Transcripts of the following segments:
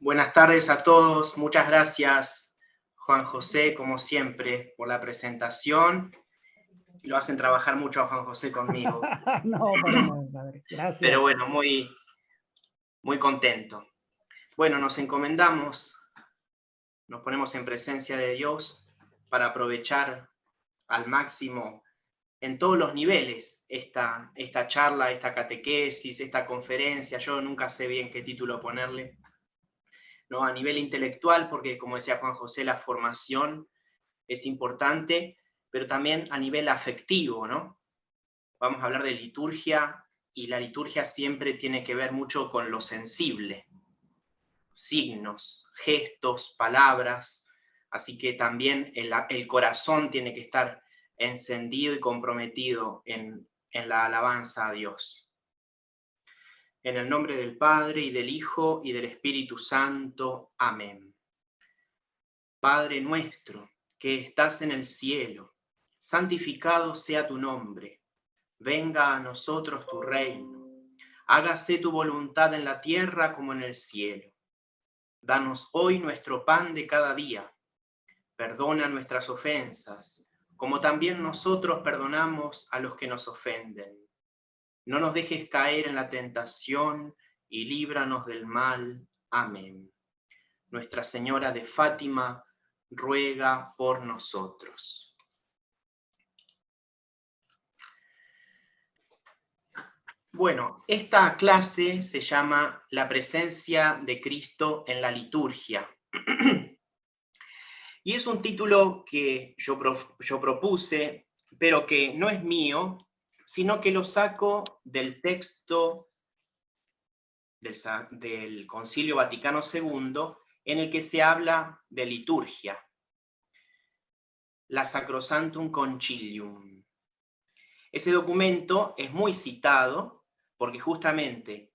Buenas tardes a todos. Muchas gracias, Juan José, como siempre, por la presentación. Lo hacen trabajar mucho a Juan José conmigo. No, para nada, padre. Gracias. Pero bueno, muy contento. Bueno, nos encomendamos, nos ponemos en presencia de Dios para aprovechar al máximo en todos los niveles esta charla, esta catequesis, esta conferencia. Yo nunca sé bien qué título ponerle. ¿No? A nivel intelectual, porque como decía Juan José, la formación es importante, pero también a nivel afectivo, ¿no? Vamos a hablar de liturgia, y la liturgia siempre tiene que ver mucho con lo sensible, signos, gestos, palabras, así que también el corazón tiene que estar encendido y comprometido en la alabanza a Dios. En el nombre del Padre, y del Hijo, y del Espíritu Santo. Amén. Padre nuestro, que estás en el cielo, santificado sea tu nombre. Venga a nosotros tu reino. Hágase tu voluntad en la tierra como en el cielo. Danos hoy nuestro pan de cada día. Perdona nuestras ofensas, como también nosotros perdonamos a los que nos ofenden. No nos dejes caer en la tentación y líbranos del mal. Amén. Nuestra Señora de Fátima, ruega por nosotros. Bueno, esta clase se llama La presencia de Cristo en la liturgia. Y es un título que yo propuse, pero que no es mío, sino que lo saco del texto del Concilio Vaticano II, en el que se habla de liturgia. La Sacrosanctum Concilium. Ese documento es muy citado porque justamente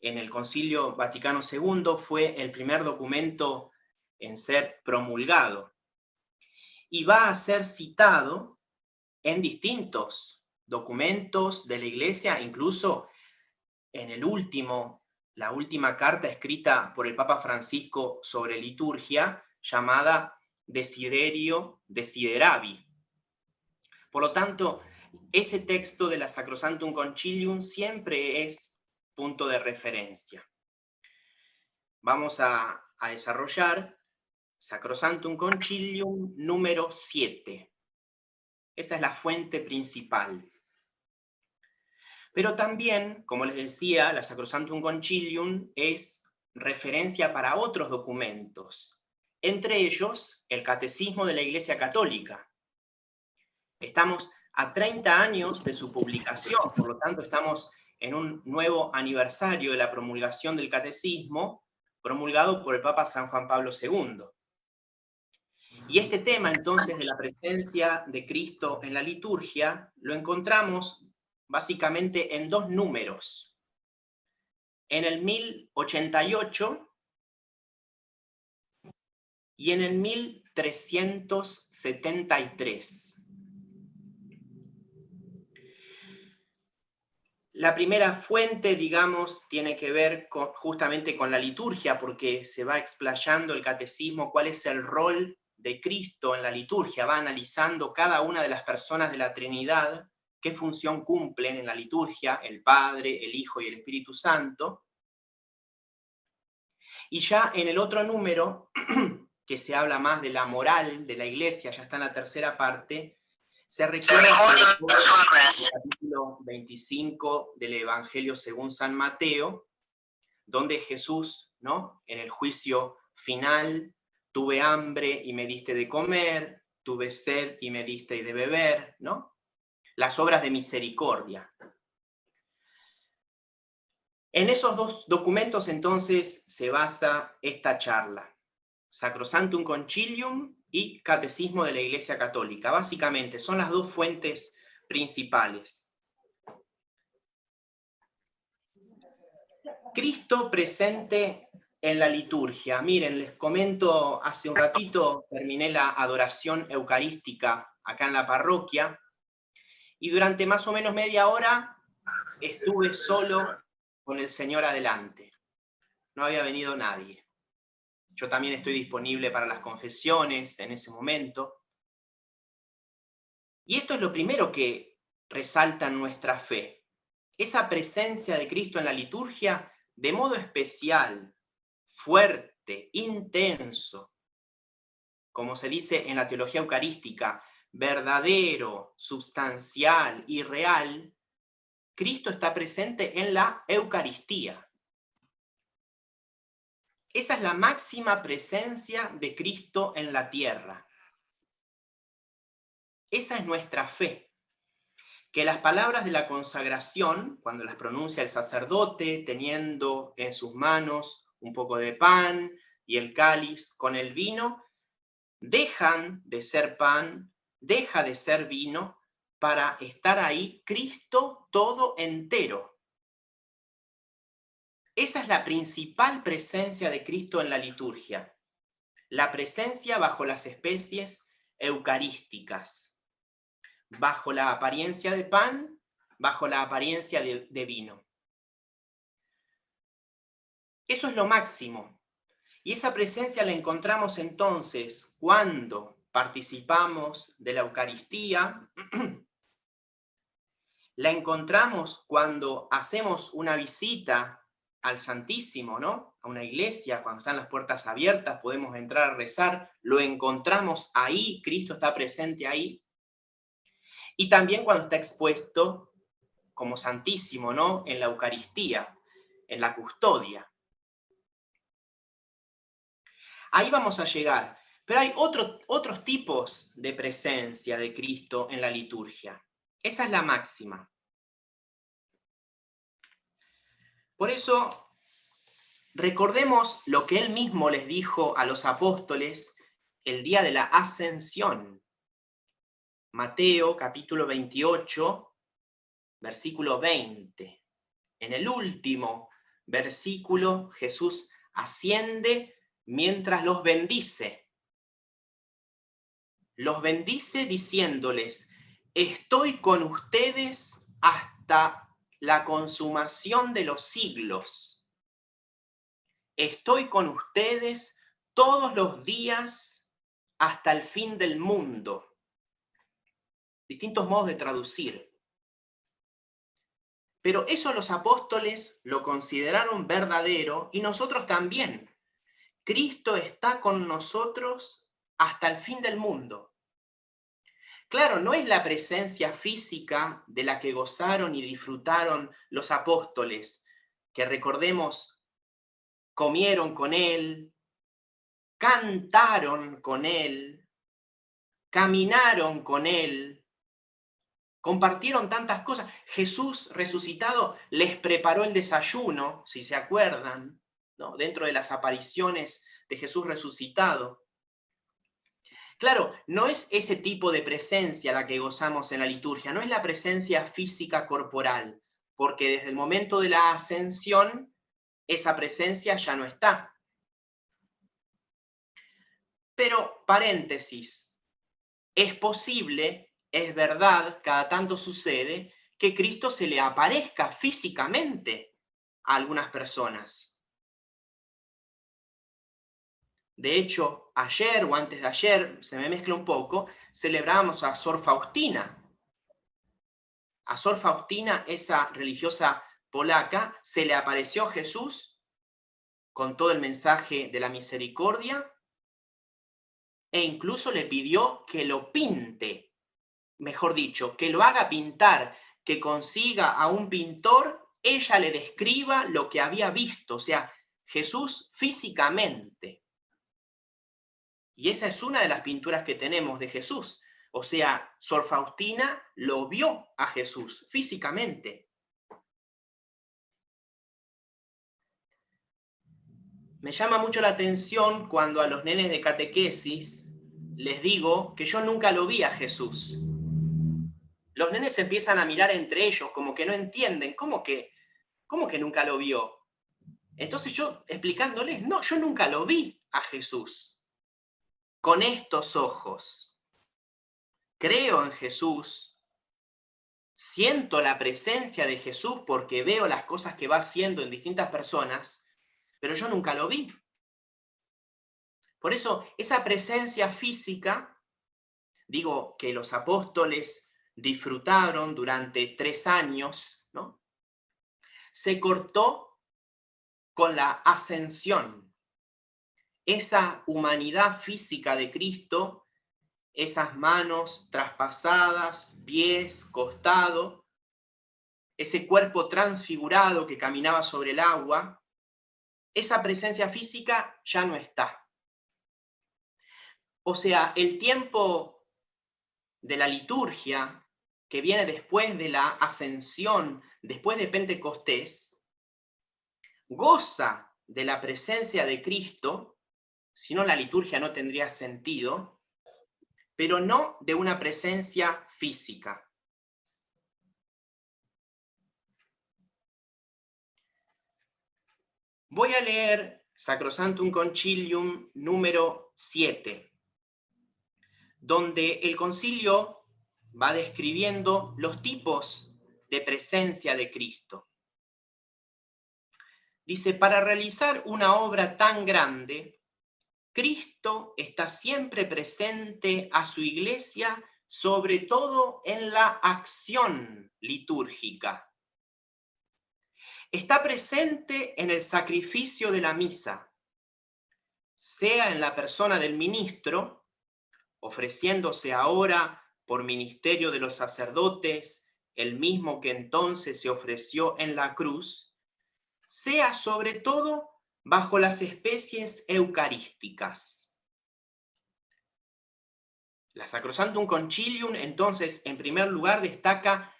en el Concilio Vaticano II fue el primer documento en ser promulgado y va a ser citado en distintos documentos de la Iglesia, incluso en la última carta escrita por el Papa Francisco sobre liturgia, llamada Desiderio Desideravi. Por lo tanto, ese texto de la Sacrosanctum Concilium siempre es punto de referencia. Vamos a desarrollar Sacrosanctum Concilium número 7. Esa es la fuente principal. Pero también, como les decía, la Sacrosanctum Concilium es referencia para otros documentos, entre ellos el Catecismo de la Iglesia Católica. Estamos a 30 años de su publicación, por lo tanto estamos en un nuevo aniversario de la promulgación del Catecismo, promulgado por el Papa San Juan Pablo II. Y este tema entonces de la presencia de Cristo en la liturgia lo encontramos básicamente en dos números. En el 1088 y en el 1373. La primera fuente, digamos, tiene que ver justamente con la liturgia, porque se va explayando el catecismo cuál es el rol de Cristo en la liturgia, va analizando cada una de las personas de la Trinidad, qué función cumplen en la liturgia, el Padre, el Hijo y el Espíritu Santo. Y ya en el otro número, que se habla más de la moral de la Iglesia, ya está en la tercera parte, se recuerda el capítulo 25 del Evangelio según San Mateo, donde Jesús, ¿no?, en el juicio final, tuve hambre y me diste de comer, tuve sed y me diste de beber, ¿no? Las obras de misericordia. En esos dos documentos entonces se basa esta charla. Sacrosanctum Concilium y Catecismo de la Iglesia Católica. Básicamente son las dos fuentes principales. Cristo presente en la liturgia. Miren, les comento, hace un ratito terminé la adoración eucarística acá en la parroquia y durante más o menos media hora estuve solo con el Señor adelante. No había venido nadie. Yo también estoy disponible para las confesiones en ese momento. Y esto es lo primero que resalta nuestra fe. Esa presencia de Cristo en la liturgia de modo especial, fuerte, intenso, como se dice en la teología eucarística, verdadero, substancial y real. Cristo está presente en la Eucaristía. Esa es la máxima presencia de Cristo en la tierra. Esa es nuestra fe. Que las palabras de la consagración, cuando las pronuncia el sacerdote, teniendo en sus manos un poco de pan y el cáliz con el vino, dejan de ser pan, deja de ser vino, para estar ahí Cristo todo entero. Esa es la principal presencia de Cristo en la liturgia, la presencia bajo las especies eucarísticas, bajo la apariencia de pan, bajo la apariencia de vino. Eso es lo máximo. Y esa presencia la encontramos entonces cuando participamos de la Eucaristía, la encontramos cuando hacemos una visita al Santísimo, ¿no? A una iglesia, cuando están las puertas abiertas, podemos entrar a rezar, lo encontramos ahí, Cristo está presente ahí. Y también cuando está expuesto como Santísimo, ¿no? En la Eucaristía, en la custodia. Ahí vamos a llegar. Pero hay otros tipos de presencia de Cristo en la liturgia. Esa es la máxima. Por eso, recordemos lo que él mismo les dijo a los apóstoles el día de la ascensión. Mateo capítulo 28, versículo 20. En el último versículo, Jesús asciende mientras los bendice. Los bendice diciéndoles: estoy con ustedes hasta la consumación de los siglos. Estoy con ustedes todos los días hasta el fin del mundo. Distintos modos de traducir. Pero eso los apóstoles lo consideraron verdadero y nosotros también. Cristo está con nosotros hasta el fin del mundo. Claro, no es la presencia física de la que gozaron y disfrutaron los apóstoles, que recordemos, comieron con él, cantaron con él, caminaron con él, compartieron tantas cosas. Jesús resucitado les preparó el desayuno, si se acuerdan, ¿no? Dentro de las apariciones de Jesús resucitado. Claro, no es ese tipo de presencia la que gozamos en la liturgia, no es la presencia física corporal, porque desde el momento de la ascensión, esa presencia ya no está. Pero, paréntesis, es posible, es verdad, cada tanto sucede, que Cristo se le aparezca físicamente a algunas personas. De hecho, ayer o antes de ayer, se me mezcla un poco, celebramos a Sor Faustina. A Sor Faustina, esa religiosa polaca, se le apareció Jesús con todo el mensaje de la misericordia e incluso le pidió que lo pinte, mejor dicho, que lo haga pintar, que consiga a un pintor, ella le describa lo que había visto, o sea, Jesús físicamente. Y esa es una de las pinturas que tenemos de Jesús. O sea, Sor Faustina lo vio a Jesús físicamente. Me llama mucho la atención cuando a los nenes de catequesis les digo que yo nunca lo vi a Jesús. Los nenes se empiezan a mirar entre ellos como que no entienden, ¿cómo que nunca lo vio? Entonces yo explicándoles, no, yo nunca lo vi a Jesús con estos ojos. Creo en Jesús, siento la presencia de Jesús porque veo las cosas que va haciendo en distintas personas, pero yo nunca lo vi. Por eso, esa presencia física, digo, que los apóstoles disfrutaron durante 3 años, ¿no? Se cortó con la ascensión. Esa humanidad física de Cristo, esas manos traspasadas, pies, costado, ese cuerpo transfigurado que caminaba sobre el agua, esa presencia física ya no está. O sea, el tiempo de la liturgia que viene después de la ascensión, después de Pentecostés, goza de la presencia de Cristo, si no la liturgia no tendría sentido, pero no de una presencia física. Voy a leer Sacrosanctum Concilium número 7, donde el concilio va describiendo los tipos de presencia de Cristo. Dice, para realizar una obra tan grande, Cristo está siempre presente a su iglesia, sobre todo en la acción litúrgica. Está presente en el sacrificio de la misa, sea en la persona del ministro, ofreciéndose ahora por ministerio de los sacerdotes, el mismo que entonces se ofreció en la cruz, sea sobre todo bajo las especies eucarísticas. La Sacrosanctum Concilium, entonces, en primer lugar, destaca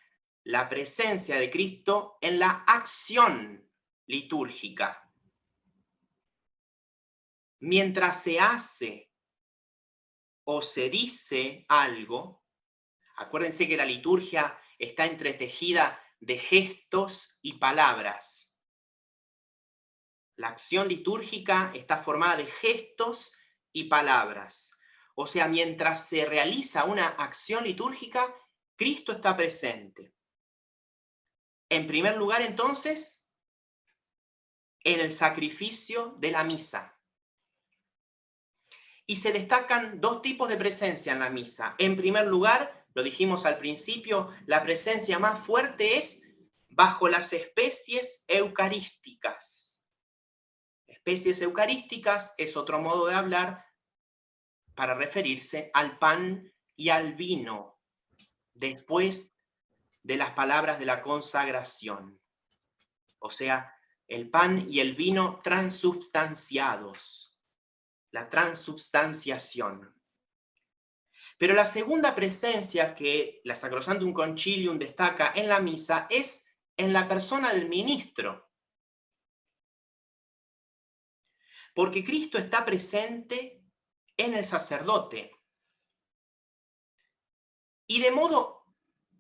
la presencia de Cristo en la acción litúrgica. Mientras se hace o se dice algo, acuérdense que la liturgia está entretejida de gestos y palabras. La acción litúrgica está formada de gestos y palabras. O sea, mientras se realiza una acción litúrgica, Cristo está presente. En primer lugar, entonces, en el sacrificio de la misa. Y se destacan 2 tipos de presencia en la misa. En primer lugar, lo dijimos al principio, la presencia más fuerte es bajo las especies eucarísticas. Especies eucarísticas es otro modo de hablar para referirse al pan y al vino después de las palabras de la consagración. O sea, el pan y el vino transubstanciados, la transubstanciación. Pero la segunda presencia que la Sacrosanctum Concilium destaca en la misa es en la persona del ministro. Porque Cristo está presente en el sacerdote. Y de modo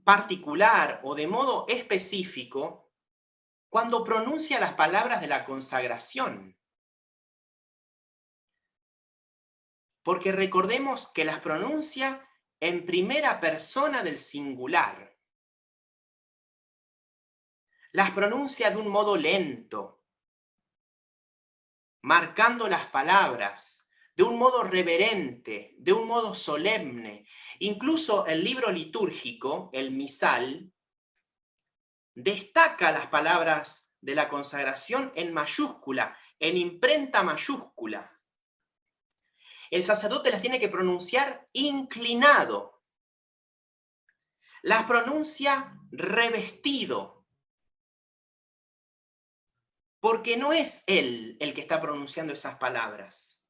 particular o de modo específico, cuando pronuncia las palabras de la consagración. Porque recordemos que las pronuncia en primera persona del singular. Las pronuncia de un modo lento, marcando las palabras, de un modo reverente, de un modo solemne. Incluso el libro litúrgico, el misal, destaca las palabras de la consagración en mayúscula, en imprenta mayúscula. El sacerdote las tiene que pronunciar inclinado. Las pronuncia revestido. Porque no es él el que está pronunciando esas palabras.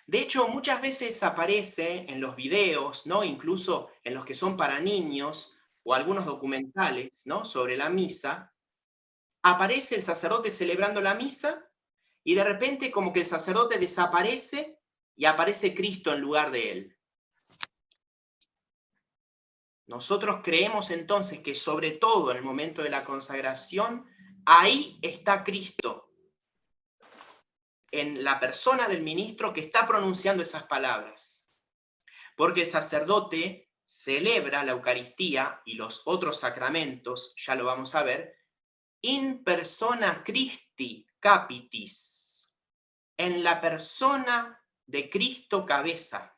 De hecho, muchas veces aparece en los videos, ¿no? Incluso en los que son para niños o algunos documentales, ¿no? Sobre la misa, aparece el sacerdote celebrando la misa y de repente como que el sacerdote desaparece y aparece Cristo en lugar de él. Nosotros creemos entonces que sobre todo en el momento de la consagración, ahí está Cristo, en la persona del ministro que está pronunciando esas palabras. Porque el sacerdote celebra la Eucaristía y los otros sacramentos, ya lo vamos a ver, in persona Christi capitis, en la persona de Cristo cabeza.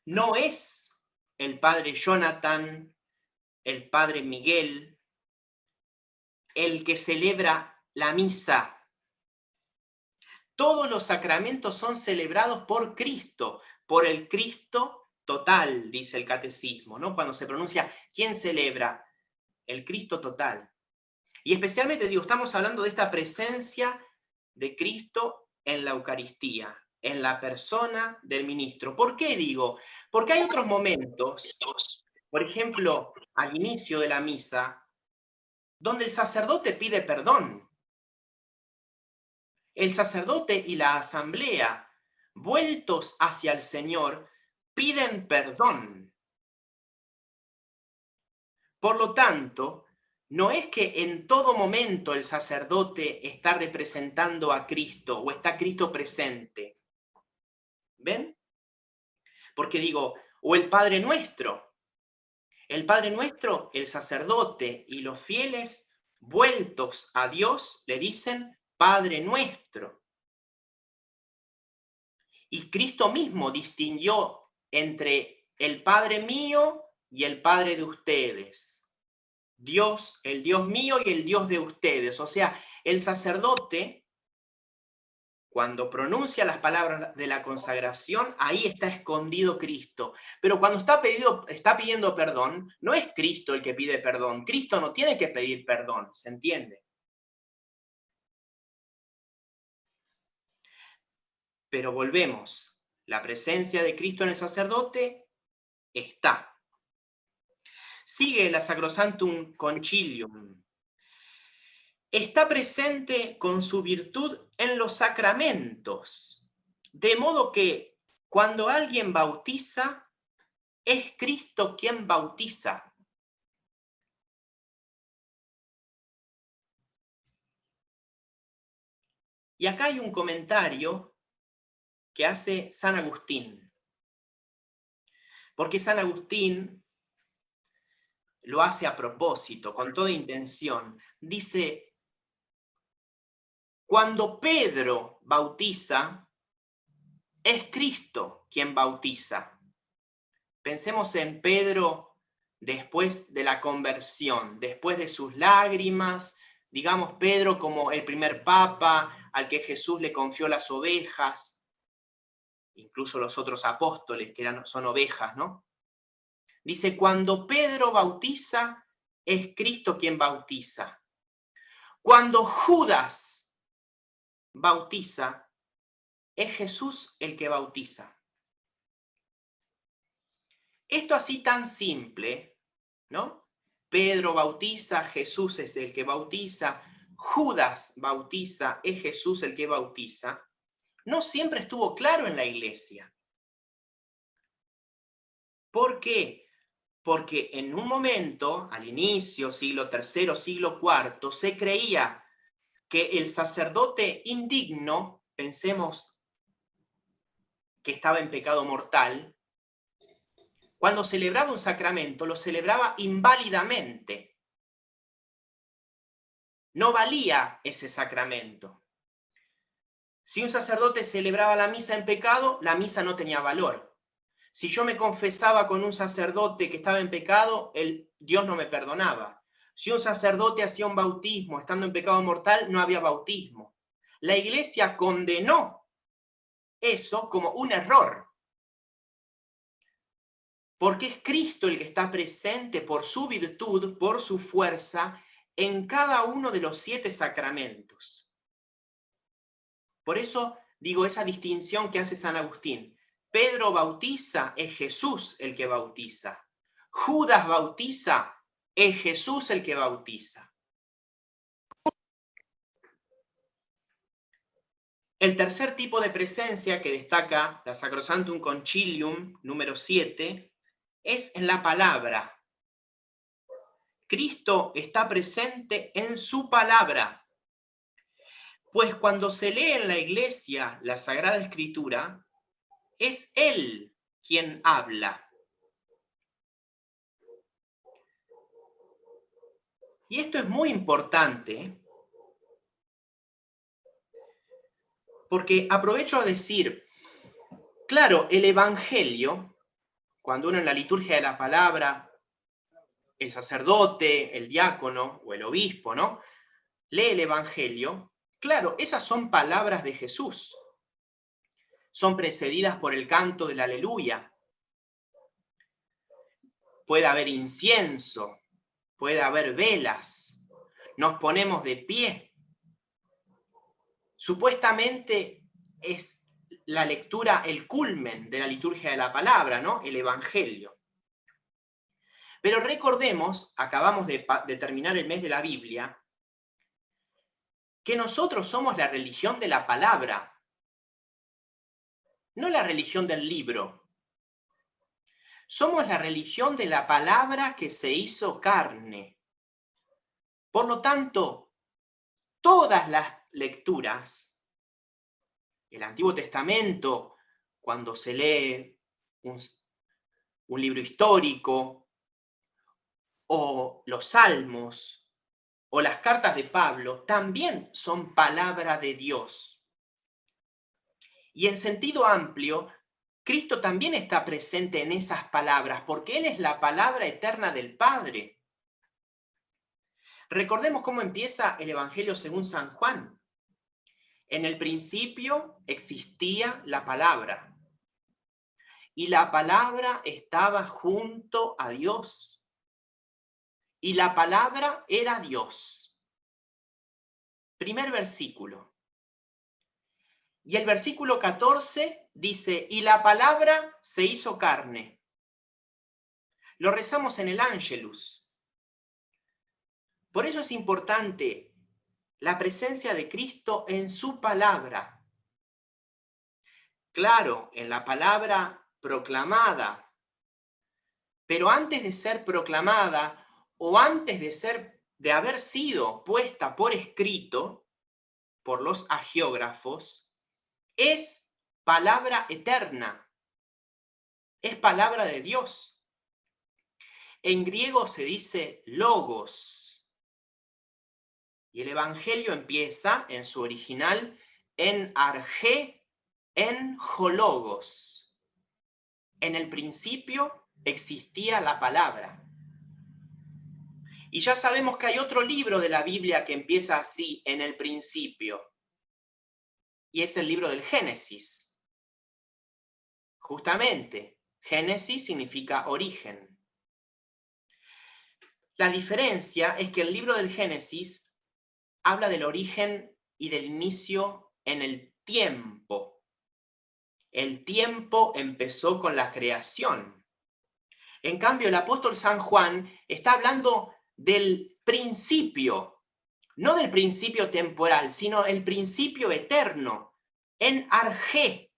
No es el padre Jonathan, el padre Miguel, el que celebra la misa. Todos los sacramentos son celebrados por Cristo, por el Cristo total, dice el catecismo, ¿no? Cuando se pronuncia, ¿quién celebra? El Cristo total. Y especialmente, digo, estamos hablando de esta presencia de Cristo en la Eucaristía, en la persona del ministro. ¿Por qué digo? Porque hay otros momentos, por ejemplo, al inicio de la misa, donde el sacerdote pide perdón. El sacerdote y la asamblea, vueltos hacia el Señor, piden perdón. Por lo tanto, no es que en todo momento el sacerdote está representando a Cristo o está Cristo presente. ¿Ven? Porque digo, o el Padre Nuestro. El Padre Nuestro, el sacerdote y los fieles vueltos a Dios le dicen Padre Nuestro. Y Cristo mismo distinguió entre el Padre mío y el Padre de ustedes. Dios, el Dios mío y el Dios de ustedes. O sea, el sacerdote, cuando pronuncia las palabras de la consagración, ahí está escondido Cristo. Pero cuando está pidiendo perdón, no es Cristo el que pide perdón. Cristo no tiene que pedir perdón, ¿se entiende? Pero volvemos. La presencia de Cristo en el sacerdote está. Sigue la Sacrosanctum Concilium. Está presente con su virtud en los sacramentos. De modo que cuando alguien bautiza, es Cristo quien bautiza. Y acá hay un comentario que hace San Agustín. Porque San Agustín lo hace a propósito, con toda intención. Dice, cuando Pedro bautiza, es Cristo quien bautiza. Pensemos en Pedro después de la conversión, después de sus lágrimas, digamos Pedro como el primer papa al que Jesús le confió las ovejas, incluso los otros apóstoles que son ovejas, ¿no? Dice, cuando Pedro bautiza, es Cristo quien bautiza. Cuando Judas bautiza, es Jesús el que bautiza. Esto así tan simple, ¿no? Pedro bautiza, Jesús es el que bautiza, Judas bautiza, es Jesús el que bautiza, no siempre estuvo claro en la iglesia. ¿Por qué? Porque en un momento, al inicio, siglo III, siglo IV, se creía que el sacerdote indigno, pensemos que estaba en pecado mortal, cuando celebraba un sacramento, lo celebraba inválidamente. No valía ese sacramento. Si un sacerdote celebraba la misa en pecado, la misa no tenía valor. Si yo me confesaba con un sacerdote que estaba en pecado, Dios no me perdonaba. Si un sacerdote hacía un bautismo estando en pecado mortal, no había bautismo. La Iglesia condenó eso como un error. Porque es Cristo el que está presente por su virtud, por su fuerza, en cada uno de los 7 sacramentos. Por eso digo esa distinción que hace San Agustín. Pedro bautiza, es Jesús el que bautiza. Judas bautiza, es Jesús el que bautiza. El tercer tipo de presencia que destaca la Sacrosanctum Concilium número 7 es en la palabra. Cristo está presente en su palabra. Pues cuando se lee en la iglesia la Sagrada Escritura, es Él quien habla. Y esto es muy importante Porque aprovecho a decir, claro, el Evangelio, cuando uno en la liturgia de la palabra, el sacerdote, el diácono o el obispo, ¿no?, lee el Evangelio, claro, esas son palabras de Jesús. Son precedidas por el canto del aleluya. Puede haber incienso, puede haber velas. Nos ponemos de pie. Supuestamente es la lectura el culmen de la liturgia de la palabra, ¿no?, el Evangelio. Pero recordemos, acabamos de terminar el mes de la Biblia, que nosotros somos la religión de la palabra, no la religión del libro. Somos la religión de la palabra que se hizo carne. Por lo tanto, todas las lecturas, el Antiguo Testamento, cuando se lee un libro histórico, o los Salmos, o las cartas de Pablo, también son palabra de Dios. Y en sentido amplio, Cristo también está presente en esas palabras, porque Él es la palabra eterna del Padre. Recordemos cómo empieza el Evangelio según San Juan. En el principio existía la palabra, y la palabra estaba junto a Dios, y la palabra era Dios. Primer versículo. Y el versículo 14 dice, y la palabra se hizo carne. Lo rezamos en el Ángelus. Por eso es importante la presencia de Cristo en su palabra. Claro, en la palabra proclamada, pero antes de ser proclamada o antes de haber sido puesta por escrito por los hagiógrafos, es palabra eterna, es palabra de Dios. En griego se dice logos, y el Evangelio empieza en su original en argé, en hologos. En el principio existía la palabra. Y ya sabemos que hay otro libro de la Biblia que empieza así, en el principio, y es el libro del Génesis. Justamente, Génesis significa origen. La diferencia es que el libro del Génesis habla del origen y del inicio en el tiempo. El tiempo empezó con la creación. En cambio, el apóstol San Juan está hablando del principio, no del principio temporal, sino el principio eterno, en argé.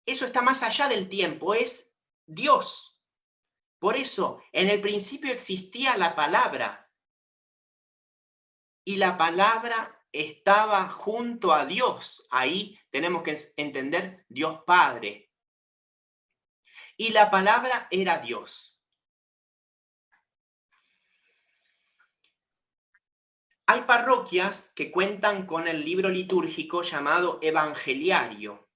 Eso está más allá del tiempo, es Dios. Por eso, en el principio existía la palabra, y la palabra estaba junto a Dios. Ahí tenemos que entender Dios Padre. Y la palabra era Dios. Hay parroquias que cuentan con el libro litúrgico llamado Evangeliario.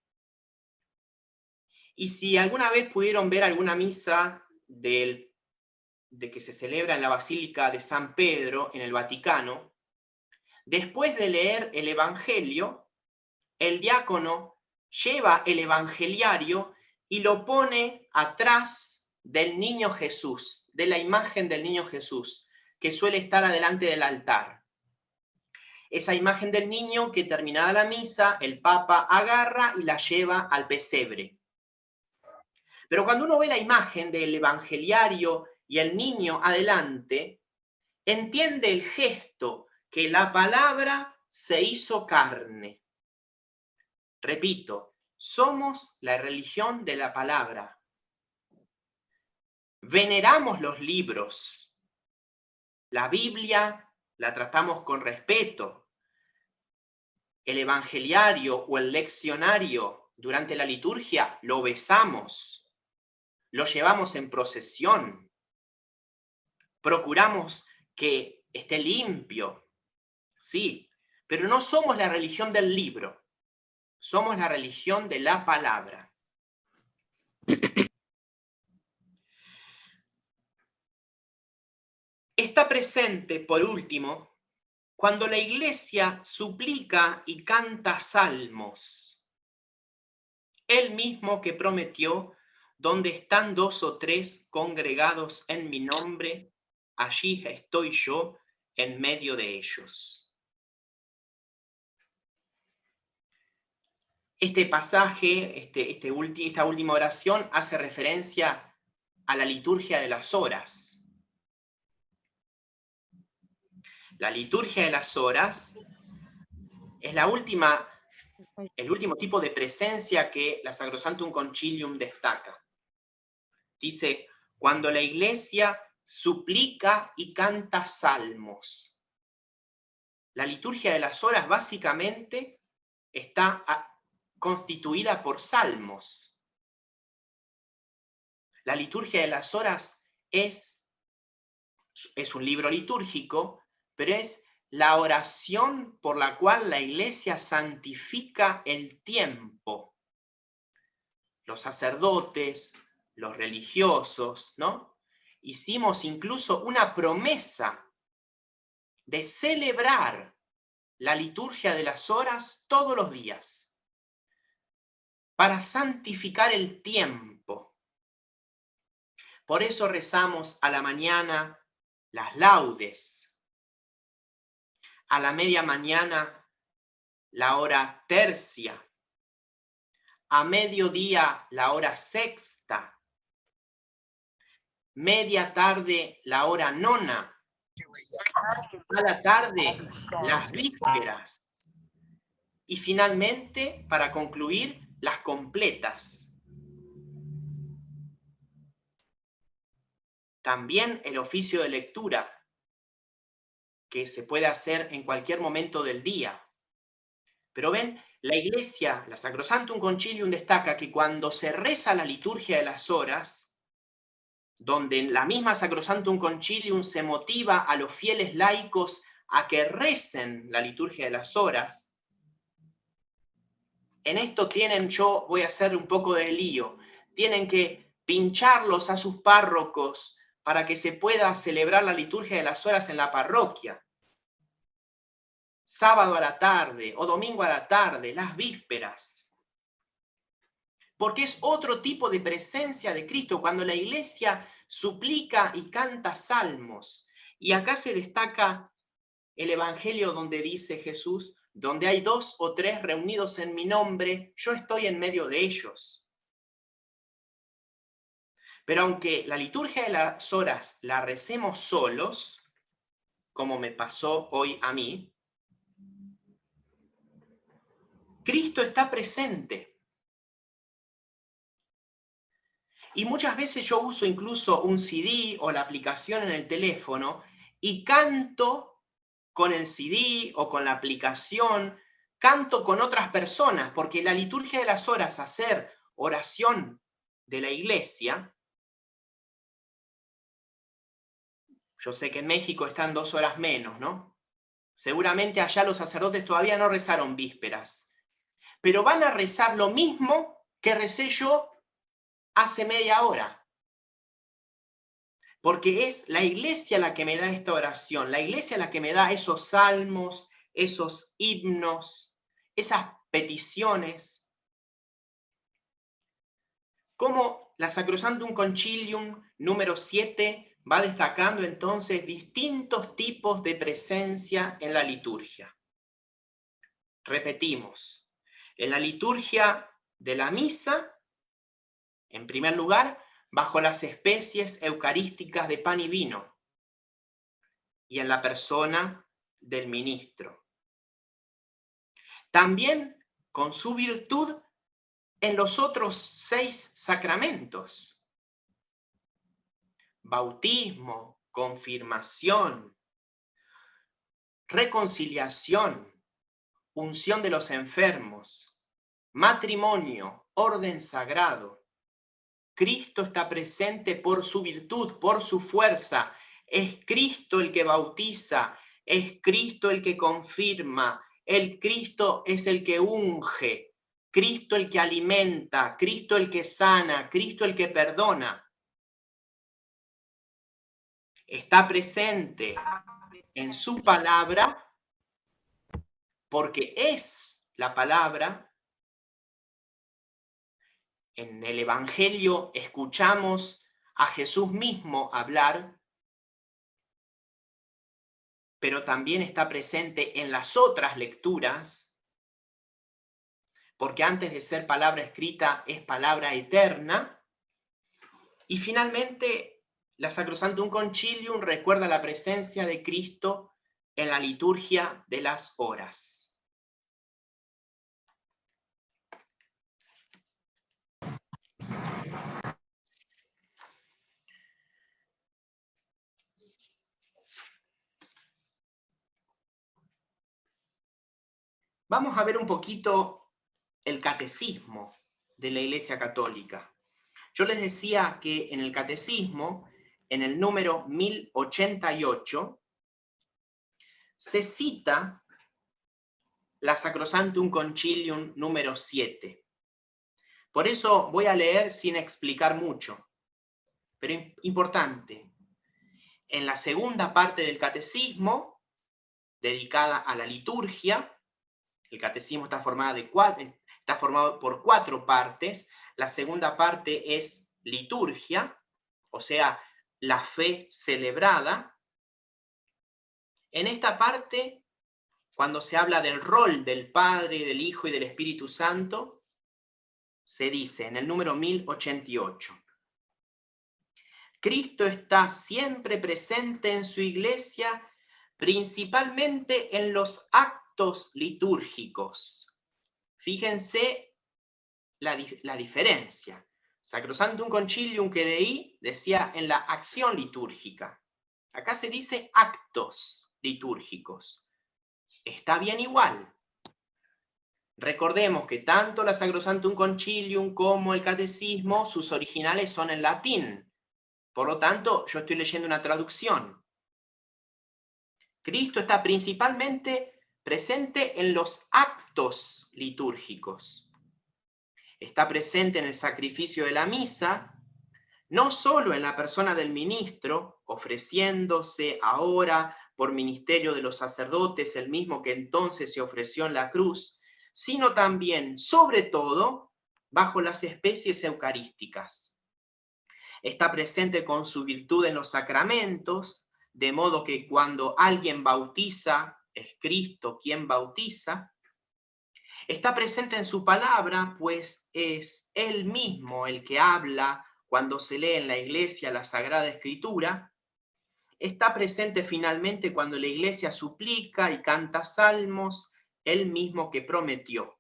Y si alguna vez pudieron ver alguna misa de que se celebra en la Basílica de San Pedro, en el Vaticano, después de leer el Evangelio, el diácono lleva el Evangeliario y lo pone atrás del niño Jesús, de la imagen del niño Jesús, que suele estar adelante del altar. Esa imagen del niño que, terminada la misa, el Papa agarra y la lleva al pesebre. Pero cuando uno ve la imagen del Evangeliario y el niño adelante, entiende el gesto que la palabra se hizo carne. Repito, somos la religión de la palabra. Veneramos los libros. La Biblia la tratamos con respeto. El Evangeliario o el leccionario durante la liturgia lo besamos. Lo llevamos en procesión. Procuramos que esté limpio. Sí, pero no somos la religión del libro. Somos la religión de la palabra. Está presente, por último, cuando la iglesia suplica y canta salmos. Él mismo que prometió, donde están 2 o 3 congregados en mi nombre, allí estoy yo en medio de ellos. Este pasaje, esta última oración hace referencia a la liturgia de las horas. La liturgia de las horas es el último tipo de presencia que la Sacrosanctum Concilium destaca. Dice, cuando la iglesia suplica y canta salmos. La liturgia de las horas básicamente está constituida por salmos. La liturgia de las horas es un libro litúrgico, pero es la oración por la cual la iglesia santifica el tiempo. Los sacerdotes, los religiosos, ¿no? Hicimos incluso una promesa de celebrar la liturgia de las horas todos los días para santificar el tiempo. Por eso rezamos a la mañana las laudes, a la media mañana la hora tercia, a mediodía la hora sexta, media tarde la hora nona, a la tarde las vísperas y finalmente, para concluir, las completas. También el oficio de lectura, que se puede hacer en cualquier momento del día. Pero ven, la iglesia, la Sacrosanctum Concilium destaca que cuando se reza la liturgia de las horas, donde en la misma Sacrosanctum Concilium se motiva a los fieles laicos a que recen la liturgia de las horas, en esto yo voy a hacer un poco de lío, tienen que pincharlos a sus párrocos para que se pueda celebrar la liturgia de las horas en la parroquia. Sábado a la tarde o domingo a la tarde, las vísperas. Porque es otro tipo de presencia de Cristo, cuando la iglesia suplica y canta salmos. Y acá se destaca el Evangelio donde dice Jesús, donde hay 2 o 3 reunidos en mi nombre, yo estoy en medio de ellos. Pero aunque la liturgia de las horas la recemos solos, como me pasó hoy a mí, Cristo está presente. Y muchas veces yo uso incluso un CD o la aplicación en el teléfono y canto con el CD o con la aplicación, canto con otras personas, porque la liturgia de las horas, hacer oración de la iglesia, yo sé que en México están 2 horas menos, ¿no? Seguramente allá los sacerdotes todavía no rezaron vísperas, pero van a rezar lo mismo que recé yo hace media hora. Porque es la iglesia la que me da esta oración, la iglesia la que me da esos salmos, esos himnos, esas peticiones. Como la Sacrosanctum Concilium número 7 va destacando entonces distintos tipos de presencia en la liturgia. Repetimos, en la liturgia de la misa, en primer lugar, bajo las especies eucarísticas de pan y vino, y en la persona del ministro. También con su virtud en los otros 6 sacramentos: bautismo, confirmación, reconciliación, unción de los enfermos, matrimonio, orden sagrado. Cristo está presente por su virtud, por su fuerza. Es Cristo el que bautiza, es Cristo el que confirma, el Cristo es el que unge. Cristo el que alimenta, Cristo el que sana, Cristo el que perdona. Está presente en su palabra porque es la palabra. En el Evangelio escuchamos a Jesús mismo hablar, pero también está presente en las otras lecturas, porque antes de ser palabra escrita es palabra eterna. Y finalmente, la Sacrosanctum Concilium recuerda la presencia de Cristo en la liturgia de las horas. Vamos a ver un poquito el catecismo de la Iglesia Católica. Yo les decía que en el catecismo, en el número 1088, se cita la Sacrosanctum Concilium número 7. Por eso voy a leer sin explicar mucho, pero importante. En la segunda parte del catecismo, dedicada a la liturgia, el catecismo está formado por 4 partes. La segunda parte es liturgia, o sea, la fe celebrada. En esta parte, cuando se habla del rol del Padre, del Hijo y del Espíritu Santo, se dice en el número 1088, Cristo está siempre presente en su iglesia, principalmente en los actos litúrgicos. Fíjense la diferencia. Sacrosanctum Concilium que leí decía en la acción litúrgica. Acá se dice actos litúrgicos. Está bien igual. Recordemos que tanto la Sacrosanctum Concilium como el Catecismo, sus originales son en latín. Por lo tanto, yo estoy leyendo una traducción. Cristo está principalmente presente en los actos litúrgicos. Está presente en el sacrificio de la misa, no solo en la persona del ministro, ofreciéndose ahora por ministerio de los sacerdotes, el mismo que entonces se ofreció en la cruz, sino también, sobre todo, bajo las especies eucarísticas. Está presente con su virtud en los sacramentos, de modo que cuando alguien bautiza, es Cristo quien bautiza. Está presente en su palabra, pues es Él mismo el que habla cuando se lee en la iglesia la Sagrada Escritura. Está presente finalmente cuando la iglesia suplica y canta salmos, Él mismo que prometió.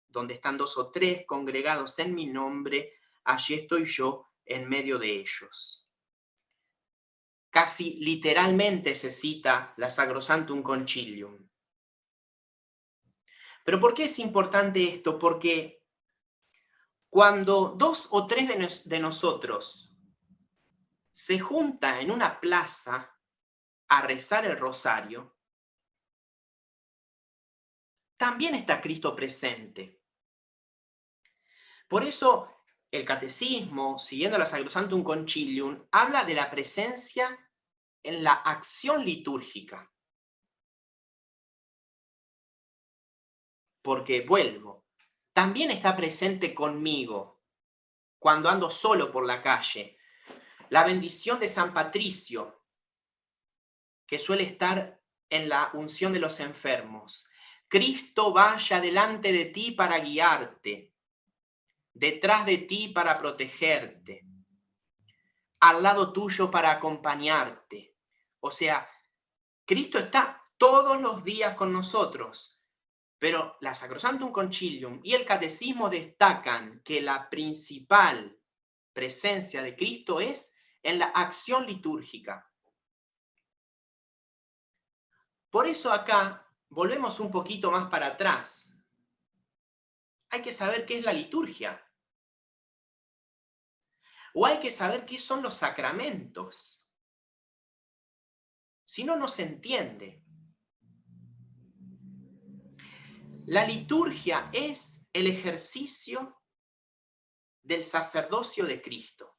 Donde están 2 o 3 congregados en mi nombre, allí estoy yo en medio de ellos. Casi literalmente se cita la Sacrosanctum Concilium. ¿Pero por qué es importante esto? Porque cuando 2 o 3 de nosotros se juntan en una plaza a rezar el rosario, también está Cristo presente. Por eso el catecismo, siguiendo la Sacrosanctum Concilium, habla de la presencia en la acción litúrgica. Porque vuelvo, también está presente conmigo cuando ando solo por la calle. La bendición de San Patricio, que suele estar en la unción de los enfermos. Cristo vaya delante de ti para guiarte, detrás de ti para protegerte, al lado tuyo para acompañarte. O sea, Cristo está todos los días con nosotros. Pero la Sacrosanctum Concilium y el Catecismo destacan que la principal presencia de Cristo es en la acción litúrgica. Por eso acá volvemos un poquito más para atrás. Hay que saber qué es la liturgia. O hay que saber qué son los sacramentos. Si no, no se entiende. La liturgia es el ejercicio del sacerdocio de Cristo.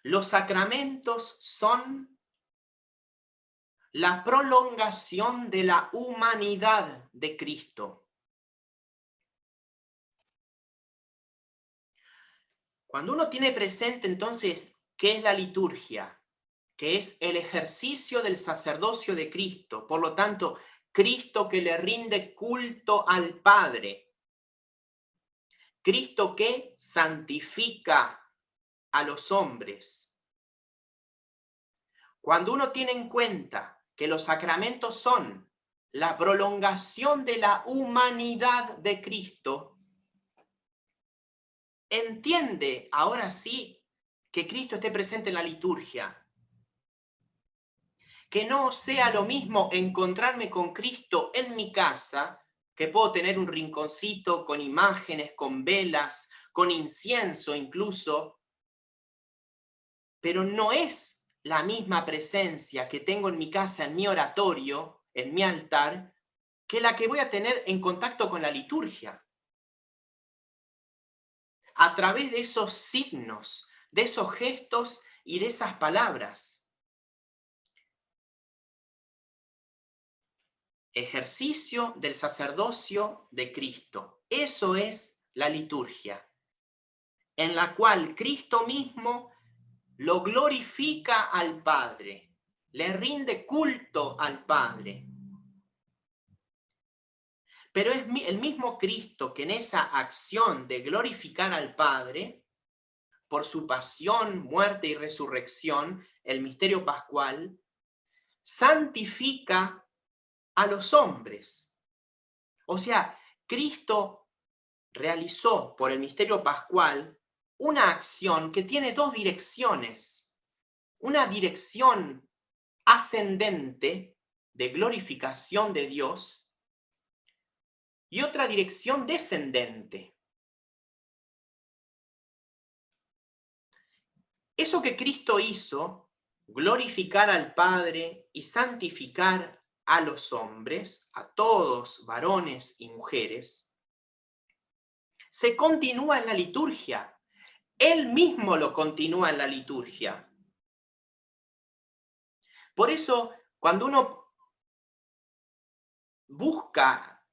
Los sacramentos son la prolongación de la humanidad de Cristo. Cuando uno tiene presente entonces qué es la liturgia, que es el ejercicio del sacerdocio de Cristo, por lo tanto, Cristo que le rinde culto al Padre, Cristo que santifica a los hombres. Cuando uno tiene en cuenta que los sacramentos son la prolongación de la humanidad de Cristo, entiende ahora sí que Cristo esté presente en la liturgia. Que no sea lo mismo encontrarme con Cristo en mi casa, que puedo tener un rinconcito con imágenes, con velas, con incienso incluso, pero no es la misma presencia que tengo en mi casa, en mi oratorio, en mi altar, que la que voy a tener en contacto con la liturgia. A través de esos signos, de esos gestos y de esas palabras. Ejercicio del sacerdocio de Cristo. Eso es la liturgia, en la cual Cristo mismo lo glorifica al Padre, le rinde culto al Padre. Pero es el mismo Cristo que en esa acción de glorificar al Padre, por su pasión, muerte y resurrección, el misterio pascual, santifica a los hombres. O sea, Cristo realizó por el misterio pascual una acción que tiene dos direcciones. Una dirección ascendente de glorificación de Dios y otra dirección descendente. Eso que Cristo hizo, glorificar al Padre y santificar a los hombres, a todos, varones y mujeres, se continúa en la liturgia. Él mismo lo continúa en la liturgia. Por eso, cuando uno busca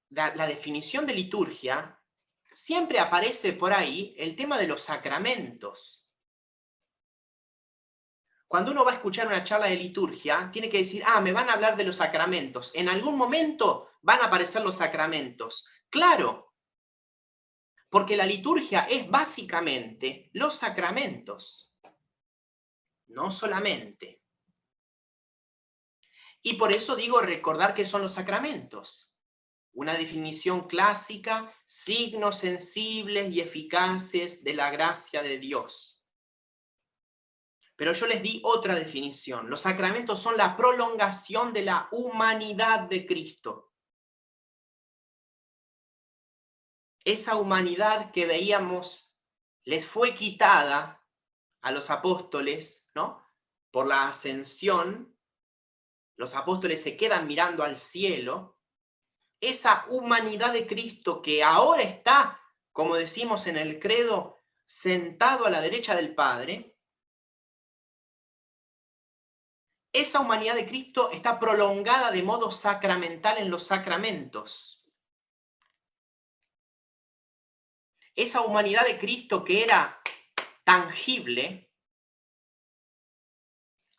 la definición de liturgia, siempre aparece por ahí el tema de los sacramentos. Cuando uno va a escuchar una charla de liturgia, tiene que decir, me van a hablar de los sacramentos. En algún momento van a aparecer los sacramentos. Claro, porque la liturgia es básicamente los sacramentos, no solamente. Y por eso digo recordar qué son los sacramentos. Una definición clásica, signos sensibles y eficaces de la gracia de Dios. Pero yo les di otra definición. Los sacramentos son la prolongación de la humanidad de Cristo. Esa humanidad que veíamos les fue quitada a los apóstoles, ¿no? Por la ascensión, los apóstoles se quedan mirando al cielo. Esa humanidad de Cristo que ahora está, como decimos en el credo, sentado a la derecha del Padre, esa humanidad de Cristo está prolongada de modo sacramental en los sacramentos. Esa humanidad de Cristo que era tangible,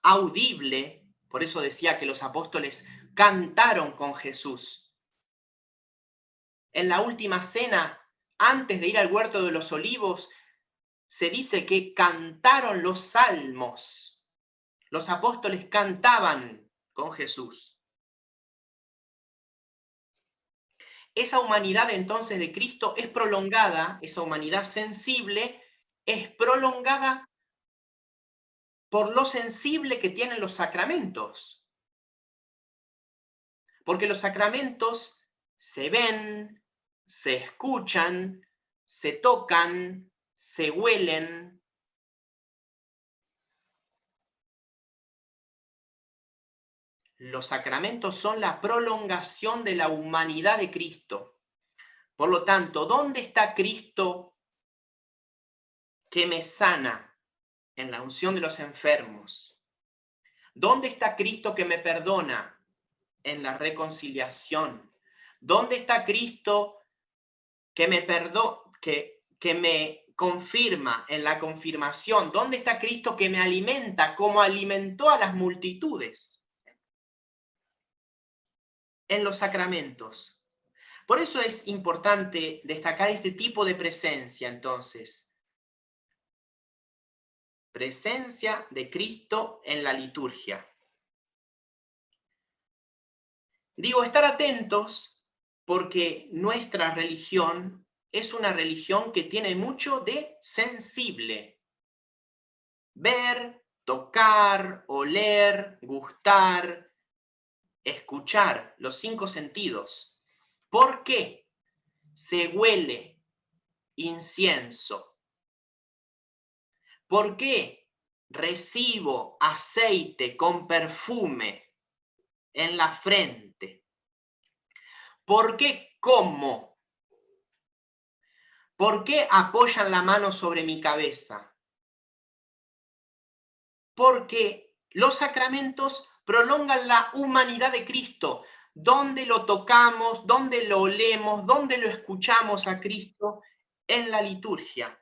audible, por eso decía que los apóstoles cantaron con Jesús. En la última cena, antes de ir al huerto de los olivos, se dice que cantaron los salmos. Los apóstoles cantaban con Jesús. Esa humanidad entonces de Cristo es prolongada, esa humanidad sensible es prolongada por lo sensible que tienen los sacramentos. Porque los sacramentos se ven, se escuchan, se tocan, se huelen. Los sacramentos son la prolongación de la humanidad de Cristo. Por lo tanto, ¿dónde está Cristo que me sana en la unción de los enfermos? ¿Dónde está Cristo que me perdona en la reconciliación? ¿Dónde está Cristo que me que me confirma en la confirmación? ¿Dónde está Cristo que me alimenta como alimentó a las multitudes? En los sacramentos. Por eso es importante destacar este tipo de presencia, entonces. Presencia de Cristo en la liturgia. Digo, estar atentos porque nuestra religión es una religión que tiene mucho de sensible. Ver, tocar, oler, gustar, escuchar, los 5 sentidos. ¿Por qué se huele incienso? ¿Por qué recibo aceite con perfume en la frente? ¿Por qué como? ¿Por qué apoyan la mano sobre mi cabeza? Porque los sacramentos prolongan la humanidad de Cristo. ¿Dónde lo tocamos? ¿Dónde lo olemos? ¿Dónde lo escuchamos a Cristo? En la liturgia.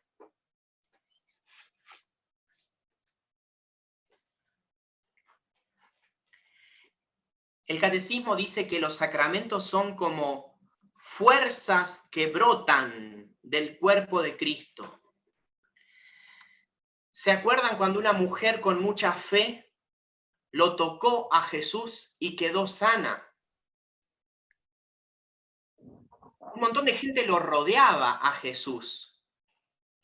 El catecismo dice que los sacramentos son como fuerzas que brotan del cuerpo de Cristo. ¿Se acuerdan cuando una mujer con mucha fe lo tocó a Jesús y quedó sana? Un montón de gente lo rodeaba a Jesús.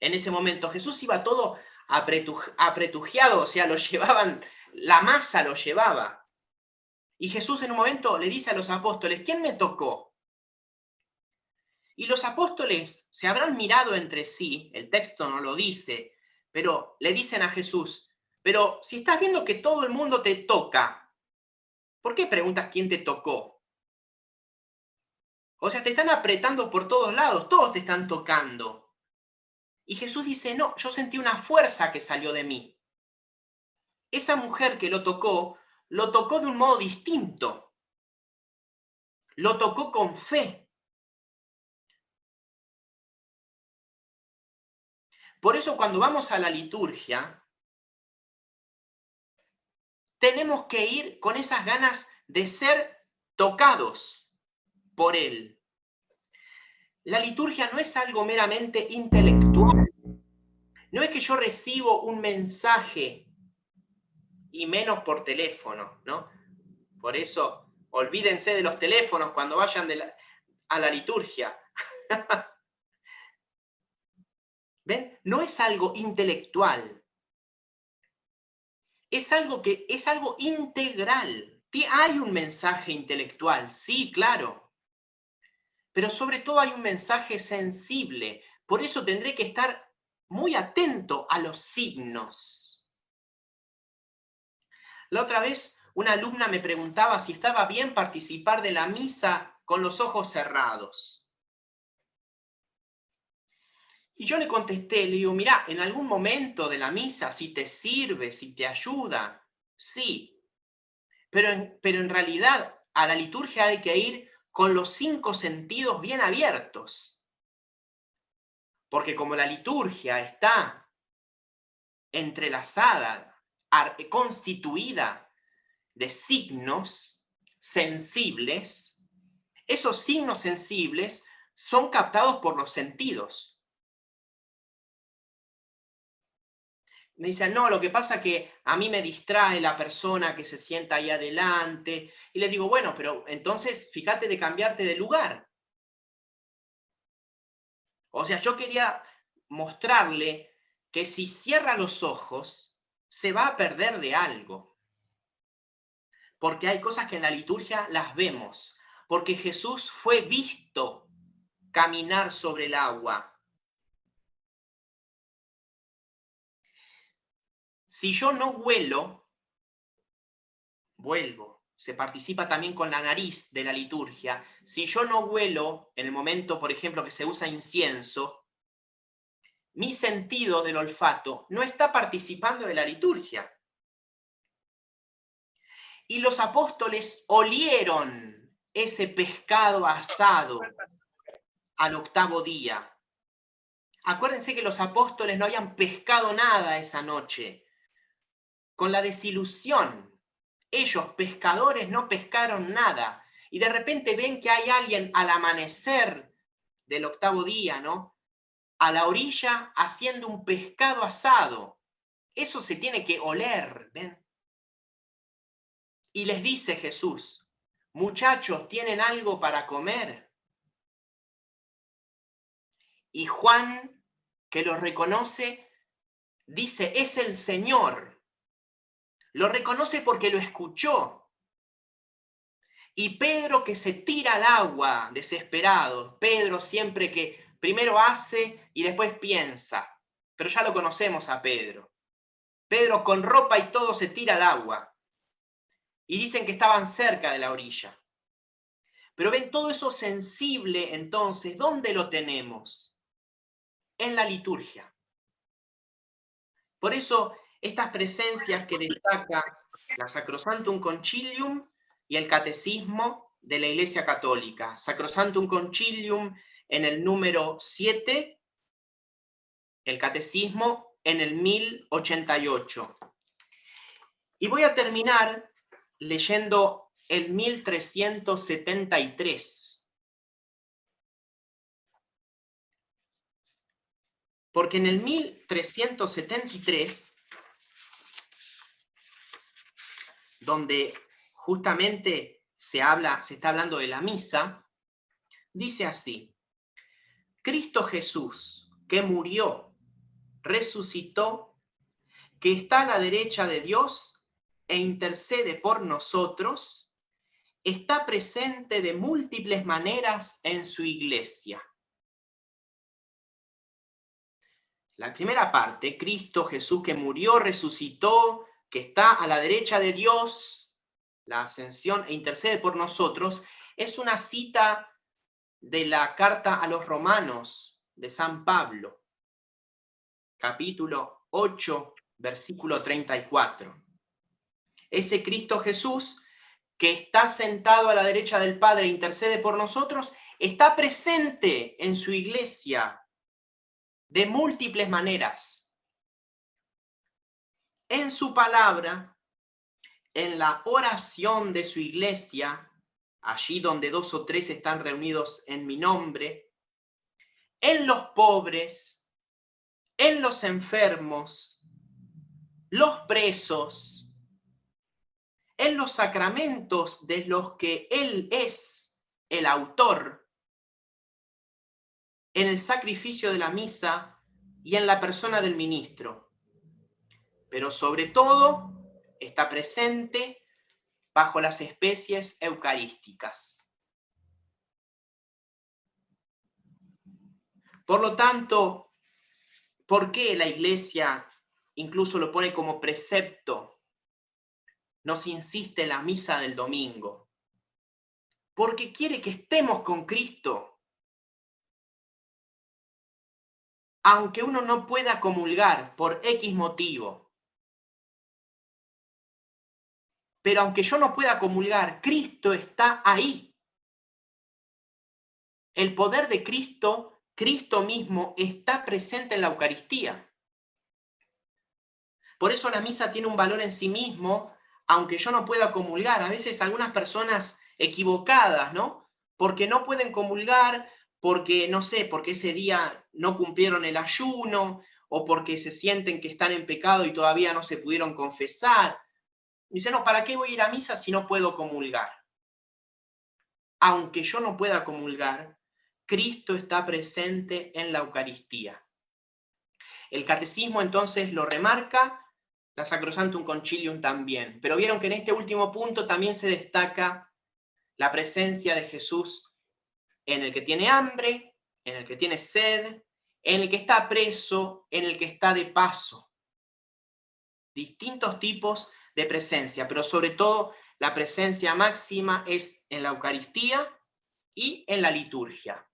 En ese momento Jesús iba todo apretujeado, o sea, lo llevaban, la masa lo llevaba. Y Jesús en un momento le dice a los apóstoles, ¿quién me tocó? Y los apóstoles se habrán mirado entre sí, el texto no lo dice, pero le dicen a Jesús, pero si estás viendo que todo el mundo te toca, ¿por qué preguntas quién te tocó? O sea, te están apretando por todos lados, todos te están tocando. Y Jesús dice, no, yo sentí una fuerza que salió de mí. Esa mujer que lo tocó de un modo distinto. Lo tocó con fe. Por eso cuando vamos a la liturgia, tenemos que ir con esas ganas de ser tocados por Él. La liturgia no es algo meramente intelectual. No es que yo recibo un mensaje y menos por teléfono, ¿no? Por eso, olvídense de los teléfonos cuando vayan a la liturgia. ¿Ven? No es algo intelectual. Es algo integral. Hay un mensaje intelectual, sí, claro. Pero sobre todo hay un mensaje sensible. Por eso tendré que estar muy atento a los signos. La otra vez una alumna me preguntaba si estaba bien participar de la misa con los ojos cerrados. Y yo le contesté, le digo, mirá, en algún momento de la misa, si te sirve, si te ayuda, sí. Pero en realidad a la liturgia hay que ir con los 5 sentidos bien abiertos. Porque como la liturgia está entrelazada, constituida de signos sensibles, esos signos sensibles son captados por los sentidos. Me dicen, no, lo que pasa es que a mí me distrae la persona que se sienta ahí adelante. Y les digo, bueno, pero entonces fíjate de cambiarte de lugar. O sea, yo quería mostrarle que si cierra los ojos, se va a perder de algo. Porque hay cosas que en la liturgia las vemos. Porque Jesús fue visto caminar sobre el agua. Si yo no vuelvo, se participa también con la nariz de la liturgia. Si yo no huelo, en el momento, por ejemplo, que se usa incienso, mi sentido del olfato no está participando de la liturgia. Y los apóstoles olieron ese pescado asado al octavo día. Acuérdense que los apóstoles no habían pescado nada esa noche. Con la desilusión, ellos, pescadores, no pescaron nada. Y de repente ven que hay alguien al amanecer del octavo día, ¿no? A la orilla haciendo un pescado asado. Eso se tiene que oler, ¿ven? Y les dice Jesús, muchachos, ¿tienen algo para comer? Y Juan, que lo reconoce, dice, es el Señor. Lo reconoce porque lo escuchó. Y Pedro, que se tira al agua desesperado. Pedro siempre que primero hace y después piensa. Pero ya lo conocemos a Pedro. Pedro con ropa y todo se tira al agua. Y dicen que estaban cerca de la orilla. Pero ven, todo eso sensible, entonces, ¿dónde lo tenemos? En la liturgia. Por eso, estas presencias que destaca la Sacrosanctum Concilium y el Catecismo de la Iglesia Católica. Sacrosanctum Concilium en el número 7, el Catecismo en el 1088. Y voy a terminar leyendo el 1373. Porque en el 1373, donde justamente se está hablando de la misa, dice así: Cristo Jesús, que murió, resucitó, que está a la derecha de Dios e intercede por nosotros, está presente de múltiples maneras en su iglesia. La primera parte, Cristo Jesús que murió, resucitó, que está a la derecha de Dios, la ascensión e intercede por nosotros, es una cita de la carta a los Romanos de San Pablo, capítulo 8, versículo 34. Ese Cristo Jesús que está sentado a la derecha del Padre e intercede por nosotros, está presente en su iglesia de múltiples maneras. En su palabra, en la oración de su iglesia, allí donde 2 o 3 están reunidos en mi nombre, en los pobres, en los enfermos, los presos, en los sacramentos de los que Él es el autor, en el sacrificio de la misa y en la persona del ministro. Pero sobre todo está presente bajo las especies eucarísticas. Por lo tanto, ¿por qué la Iglesia incluso lo pone como precepto? Nos insiste en la misa del domingo. Porque quiere que estemos con Cristo. Aunque uno no pueda comulgar por X motivo. Pero aunque yo no pueda comulgar, Cristo está ahí. El poder de Cristo, Cristo mismo, está presente en la Eucaristía. Por eso la misa tiene un valor en sí mismo, aunque yo no pueda comulgar. A veces algunas personas equivocadas, ¿no? Porque no pueden comulgar, porque, no sé, porque ese día no cumplieron el ayuno, o porque se sienten que están en pecado y todavía no se pudieron confesar. Dice, no, ¿para qué voy a ir a misa si no puedo comulgar? Aunque yo no pueda comulgar, Cristo está presente en la Eucaristía. El catecismo entonces lo remarca, la Sacrosanctum Concilium también. Pero vieron que en este último punto también se destaca la presencia de Jesús en el que tiene hambre, en el que tiene sed, en el que está preso, en el que está de paso. Distintos tipos de presencia, pero sobre todo La presencia máxima es en la Eucaristía y en la liturgia.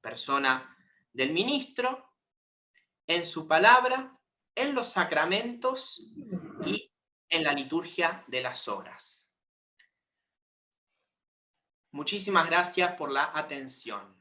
Persona del ministro, en su palabra, en los sacramentos y en la liturgia de las horas. Muchísimas gracias por la atención.